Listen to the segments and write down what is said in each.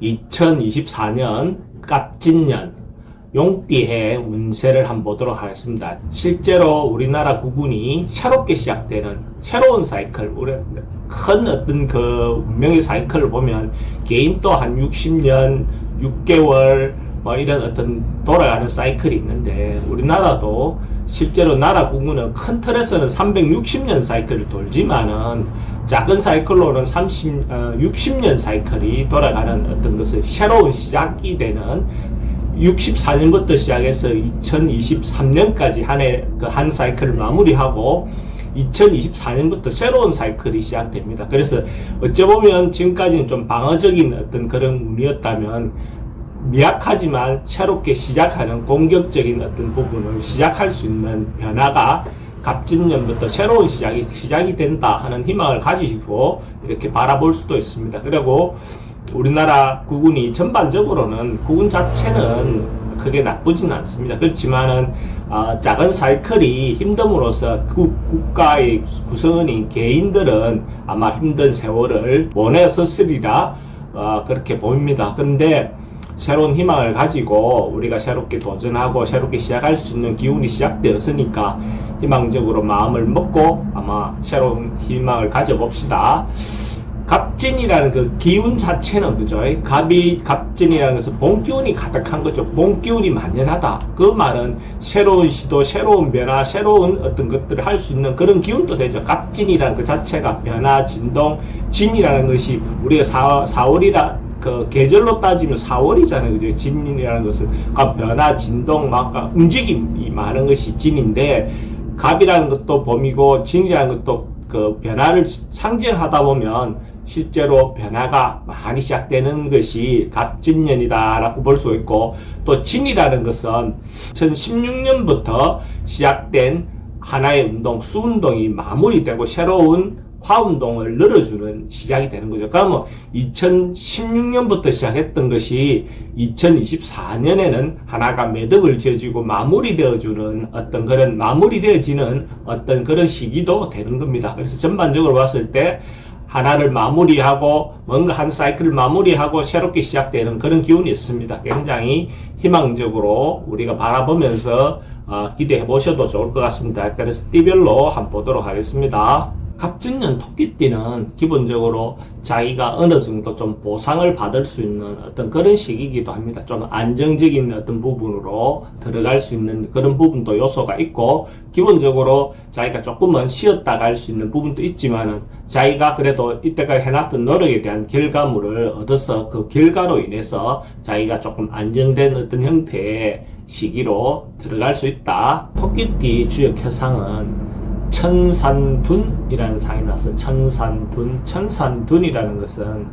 2024년 갑진년 용띠해 운세를 한번 보도록 하겠습니다. 실제로 우리나라 국운이 새롭게 시작되는 새로운 사이클, 우리 큰 어떤 그 운명의 사이클을 보면 개인도 한 60년, 6개월 뭐 이런 어떤 돌아가는 사이클이 있는데, 우리나라도 실제로 나라 국운은 큰 틀에서는 360년 사이클을 돌지만은 작은 사이클로는 60년 사이클이 돌아가는 어떤 것을 새로운 시작이 되는 64년부터 시작해서 2023년까지 한 사이클을 마무리하고 2024년부터 새로운 사이클이 시작됩니다. 그래서 어찌 보면 지금까지는 좀 방어적인 어떤 그런 운이었다면, 미약하지만 새롭게 시작하는 공격적인 어떤 부분을 시작할 수 있는 변화가 갑진년부터 새로운 시작이 된다 하는 희망을 가지시고 이렇게 바라볼 수도 있습니다. 그리고 우리나라 국운이 전반적으로는 국운 자체는 크게 나쁘진 않습니다. 그렇지만은 작은 사이클이 힘듦으로써 국가의 구성원인 개인들은 아마 힘든 세월을 보냈었으리라 그렇게 보입니다. 그런데 새로운 희망을 가지고 우리가 새롭게 도전하고 새롭게 시작할 수 있는 기운이 시작되었으니까 희망적으로 마음을 먹고 아마 새로운 희망을 가져봅시다. 갑진이라는 그 기운 자체는, 그죠? 갑진이라는 것은 본기운이 가득한 거죠. 본기운이 만연하다. 그 말은 새로운 시도, 새로운 변화, 새로운 어떤 것들을 할 수 있는 그런 기운도 되죠. 갑진이라는 그 자체가 변화, 진동, 진이라는 것이 우리가 4월이라 그 계절로 따지면 4월이잖아요. 그죠? 진이라는 것은 변화, 진동, 막 움직임이 많은 것이 진인데, 갑이라는 것도 봄이고 진이라는 것도 그 변화를 상징하다 보면 실제로 변화가 많이 시작되는 것이 갑진년이다라고 볼 수 있고, 또 진이라는 것은 2016년부터 시작된 하나의 운동, 수운동이 마무리되고 새로운 화운동을 늘어주는 시작이 되는 거죠. 그러면 2016년부터 시작했던 것이 2024년에는 하나가 매듭을 지어지고 마무리되어지는 어떤 그런 시기도 되는 겁니다. 그래서 전반적으로 봤을 때 하나를 마무리하고 뭔가 한 사이클을 마무리하고 새롭게 시작되는 그런 기운이 있습니다. 굉장히 희망적으로 우리가 바라보면서 기대해 보셔도 좋을 것 같습니다. 그래서 띠별로 한번 보도록 하겠습니다. 갑진년 토끼띠는 기본적으로 자기가 어느 정도 좀 보상을 받을 수 있는 어떤 그런 시기이기도 합니다. 좀 안정적인 어떤 부분으로 들어갈 수 있는 그런 부분도 요소가 있고, 기본적으로 자기가 조금은 쉬었다 갈 수 있는 부분도 있지만은 자기가 그래도 이때까지 해놨던 노력에 대한 결과물을 얻어서 그 결과로 인해서 자기가 조금 안정된 어떤 형태의 시기로 들어갈 수 있다. 토끼띠 주역 해상은 천산둔이라는 상이 나서 천산둔이라는 것은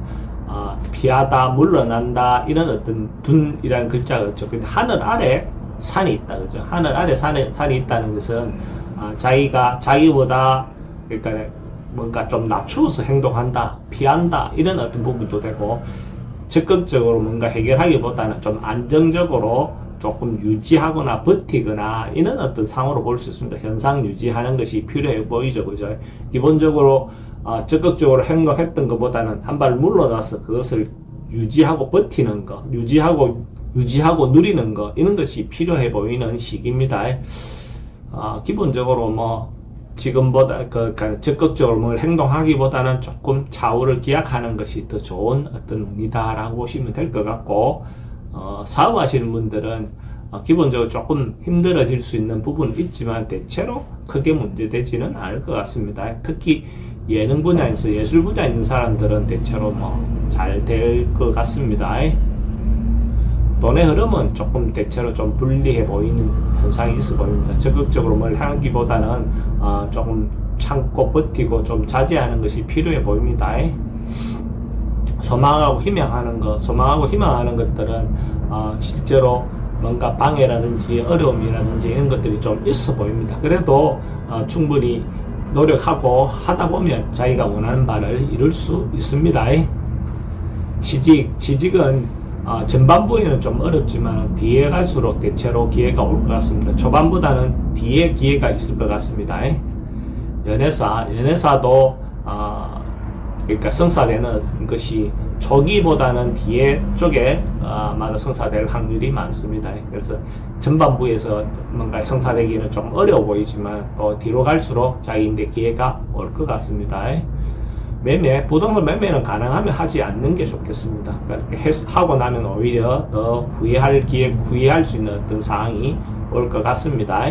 피하다, 물러난다, 이런 어떤 둔이라는 글자가 있죠. 근데 하늘 아래 산이 있다, 그죠? 하늘 아래 산이 있다는 것은 자기보다, 그러니까 뭔가 좀 낮추어서 행동한다, 피한다, 이런 어떤 부분도 되고, 적극적으로 뭔가 해결하기보다는 좀 안정적으로 조금 유지하거나 버티거나 이런 어떤 상으로 볼 수 있습니다. 현상 유지하는 것이 필요해 보이죠, 그죠? 기본적으로 적극적으로 행동했던 것보다는 한 발 물러나서 그것을 유지하고 버티는 거, 유지하고 누리는 거, 이런 것이 필요해 보이는 시기입니다. 기본적으로 뭐 지금보다 적극적으로 뭘 행동하기보다는 조금 좌우를 기약하는 것이 더 좋은 어떤 운이다라고 보시면 될 것 같고, 사업하시는 분들은 기본적으로 조금 힘들어질 수 있는 부분은 있지만 대체로 크게 문제되지는 않을 것 같습니다. 특히 예능 분야에서 예술 분야에 있는 사람들은 대체로 잘 될 것 같습니다. 돈의 흐름은 조금 대체로 좀 불리해 보이는 현상이 있어 보입니다. 적극적으로 뭘 하기보다는 조금 참고 버티고 좀 자제하는 것이 필요해 보입니다. 소망하고 희망하는 것들은 실제로 뭔가 방해라든지 어려움이라든지 이런 것들이 좀 있어 보입니다. 그래도 충분히 노력하고 하다 보면 자기가 원하는 바를 이룰 수 있습니다. 취직은 전반부에는 좀 어렵지만 뒤에 갈수록 대체로 기회가 올 것 같습니다. 초반보다는 뒤에 기회가 있을 것 같습니다. 연애사도 그러니까 성사되는 것이 초기보다는 뒤에 쪽에 아마도 성사될 확률이 많습니다. 그래서 전반부에서 뭔가 성사되기는 좀 어려워 보이지만 또 뒤로 갈수록 자기인데 기회가 올 것 같습니다. 매매, 부동산 매매는 가능하면 하지 않는 게 좋겠습니다. 그렇게 하고 나면 오히려 더 후회할 수 있는 어떤 상황이 올 것 같습니다.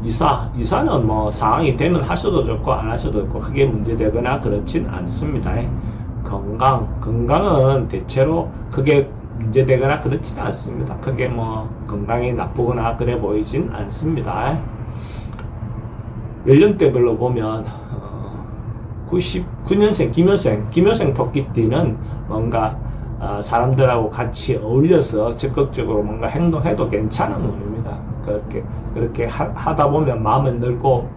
이사는 뭐 상황이 되면 하셔도 좋고 안 하셔도 좋고 크게 문제되거나 그렇진 않습니다. 건강은 대체로 크게 문제되거나 그렇진 않습니다. 크게 뭐 건강이 나쁘거나 그래 보이진 않습니다. 연령대별로 보면 99년생 김효생 토끼띠는 뭔가 사람들하고 같이 어울려서 적극적으로 뭔가 행동해도 괜찮은 운입니다. 그렇게 하다 보면 마음을 넓고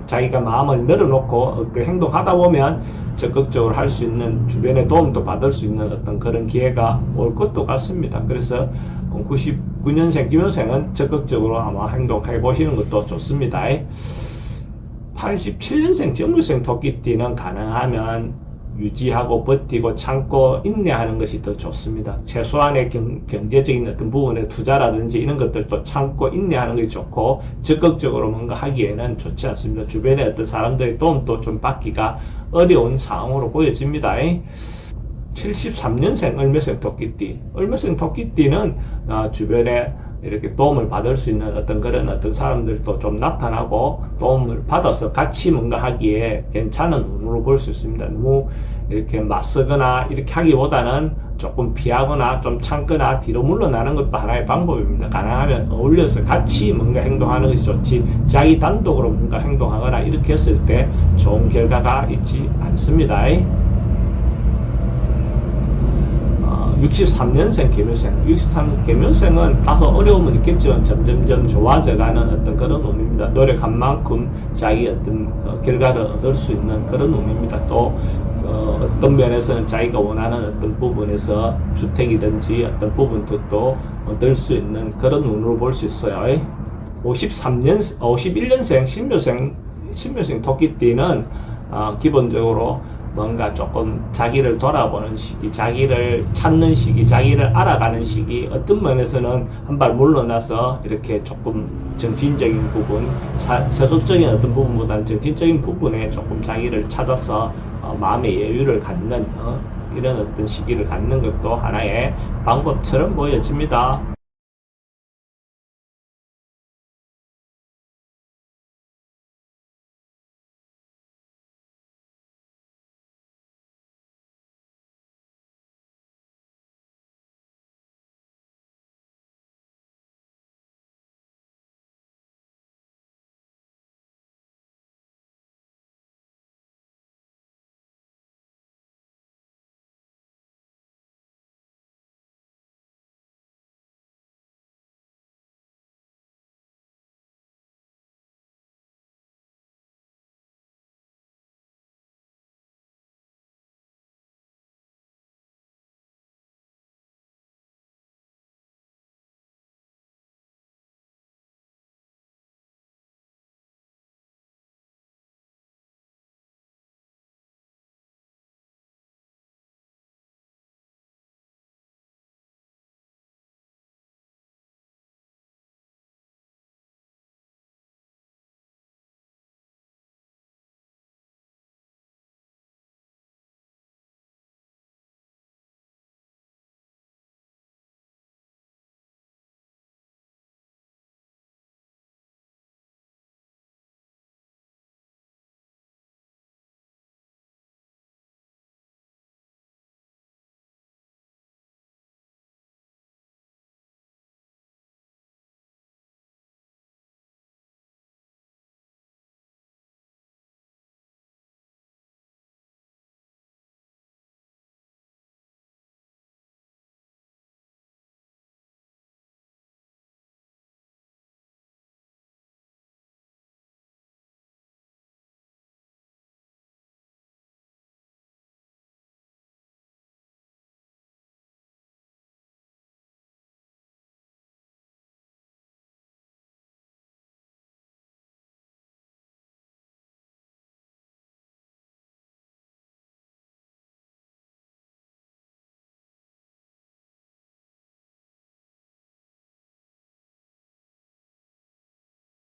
자기가 마음을 열어놓고 행동하다 보면 적극적으로 할 수 있는, 주변의 도움도 받을 수 있는 어떤 그런 기회가 올 것도 같습니다. 그래서 99년생 김효생은 적극적으로 아마 행동해 보시는 것도 좋습니다. 87년생 정묘생 토끼띠는 가능하면 유지하고 버티고 참고 인내하는 것이 더 좋습니다. 최소한의 경제적인 어떤 부분의 투자라든지 이런 것들도 참고 인내하는 것이 좋고 적극적으로 뭔가 하기에는 좋지 않습니다. 주변에 어떤 사람들의 도움도 좀 받기가 어려운 상황으로 보여집니다. 73년생 을묘생 토끼띠는 주변에 이렇게 도움을 받을 수 있는 어떤 그런 어떤 사람들도 좀 나타나고 도움을 받아서 같이 뭔가 하기에 괜찮은 운으로 볼 수 있습니다. 너무 이렇게 맞서거나 이렇게 하기보다는 조금 피하거나 좀 참거나 뒤로 물러나는 것도 하나의 방법입니다. 가능하면 어울려서 같이 뭔가 행동하는 것이 좋지 자기 단독으로 뭔가 행동하거나 이렇게 했을 때 좋은 결과가 있지 않습니다. 63년생 계묘생은 다소 어려움은 있겠지만 점점점 좋아져가는 어떤 그런 운입니다. 노력한 만큼 자기 어떤 결과를 얻을 수 있는 그런 운입니다. 또 어떤 면에서는 자기가 원하는 어떤 부분에서 주택이든지 어떤 부분도 얻을 수 있는 그런 운으로 볼 수 있어요. 51년생 신묘생 토끼띠는 기본적으로 뭔가 조금 자기를 돌아보는 시기, 자기를 찾는 시기, 자기를 알아가는 시기, 어떤 면에서는 한 발 물러나서 이렇게 조금 정신적인 부분, 세속적인 어떤 부분보다는 정신적인 부분에 조금 자기를 찾아서 마음의 여유를 갖는 이런 어떤 시기를 갖는 것도 하나의 방법처럼 보여집니다.